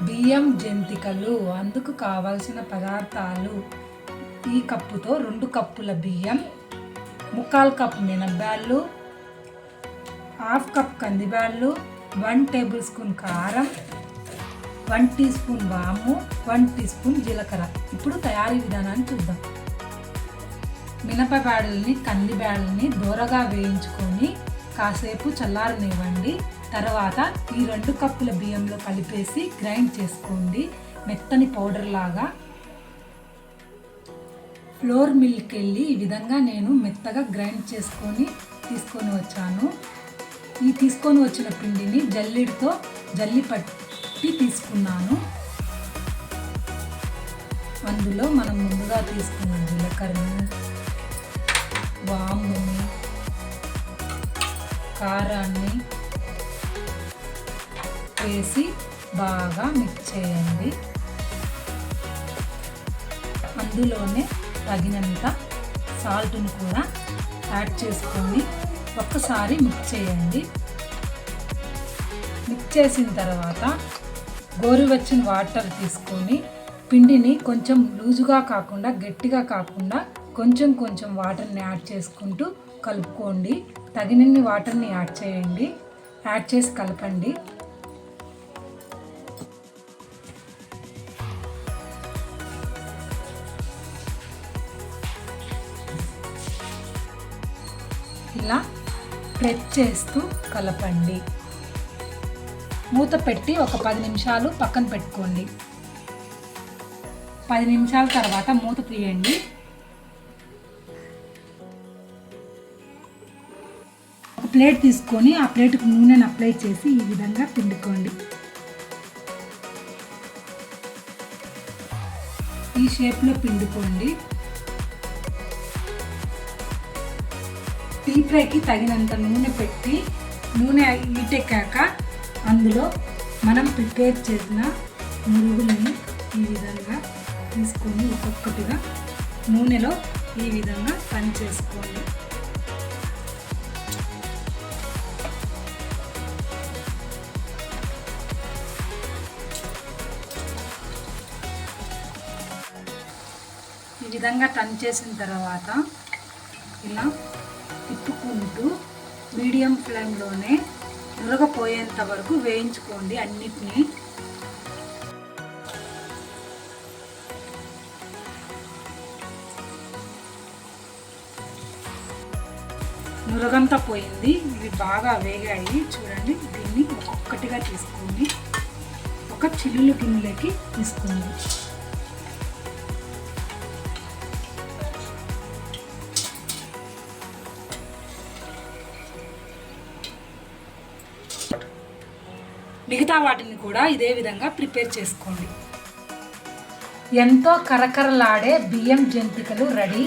బియ్యం జంతికలు. అందుకు కావలసిన పదార్థాలు: ఈ కప్పుతో 2 కప్పుల బియ్యం, 3/4 కప్పు మినపబ్యాళ్ళు, 1/2 కప్ కందిబ్యాళ్ళు, 1 టేబుల్ స్పూన్ కారం, 1 టీ స్పూన్ వాము, 1 టీ స్పూన్ జీలకర్ర. ఇప్పుడు తయారీ విధానాన్ని చూద్దాం. మినపబ్యాళ్ళని కందిబ్యాళ్ళని దోరగా వేయించుకొని కాసేపు చల్లారనివ్వండి. తర్వాత ఈ 2 కప్పుల బియ్యంలో కలిపేసి గ్రైండ్ చేసుకోండి మెత్తని పౌడర్ లాగా. ఫ్లోర్ మిల్కి వెళ్ళి ఈ విధంగా నేను మెత్తగా గ్రైండ్ తీసుకొని వచ్చాను. ఈ తీసుకొని వచ్చిన పిండిని జల్లెడతో జల్లి పట్టి తీసుకున్నాను. అందులో మనం ముందుగా తీసుకున్న జీలకర్రని, వాముని, కారాన్ని వేసి బాగా మిక్స్ చేయండి. అందులోనే తగినంత సాల్ట్ని కూడా యాడ్ చేసుకొని ఒక్కసారి మిక్స్ చేయండి. మిక్స్ చేసిన తర్వాత గోరువెచ్చని వాటర్ తీసుకొని పిండిని కొంచెం లూజుగా కాకుండా గట్టిగా కాకుండా కొంచెం కొంచెం వాటర్ని యాడ్ చేసుకుంటూ కలుపుకోండి. తగినన్ని వాటర్ని యాడ్ చేయండి. యాడ్ చేసి కలపండి. ఇలా ప్రెస్ చేస్తూ కలపండి. మూత పెట్టి ఒక 10 నిమిషాలు పక్కన పెట్టుకోండి. 10 నిమిషాల తర్వాత మూత తీయండి. ఒక ప్లేట్ తీసుకొని ఆ ప్లేట్కి నూనెను అప్లై చేసి ఈ విధంగా పిండుకోండి. ఈ షేప్లో పిండుకోండి. డీప్ ఫ్రైకి తగినంత నూనె పెట్టి నూనె ఈటెక్కాక అందులో మనం ప్రిపేర్ చేసిన మురుగుల్ని ఈ విధంగా తీసుకొని ఒక్కొక్కటిగా నూనెలో ఈ విధంగా టర్న్ చేసుకోండి. ఈ విధంగా టర్న్ చేసిన తర్వాత ఇలా తిప్పుకుంటూ మీడియం ఫ్లేమ్లోనే నురగపోయేంత వరకు వేయించుకోండి అన్నిటినీ. నురగంతా పోయింది. ఇవి బాగా వేగాయి చూడండి. దీన్ని ఒక్కొక్కటిగా తీసుకొని ఒక చిల్లులు గిన్నెలోకి తీసుకోండి. మిగతా వాటిని కూడా ఇదే విధంగా ప్రిపేర్ చేసుకోండి. ఎంతో కరకరలాడే బియ్యం జంతికలు రెడీ.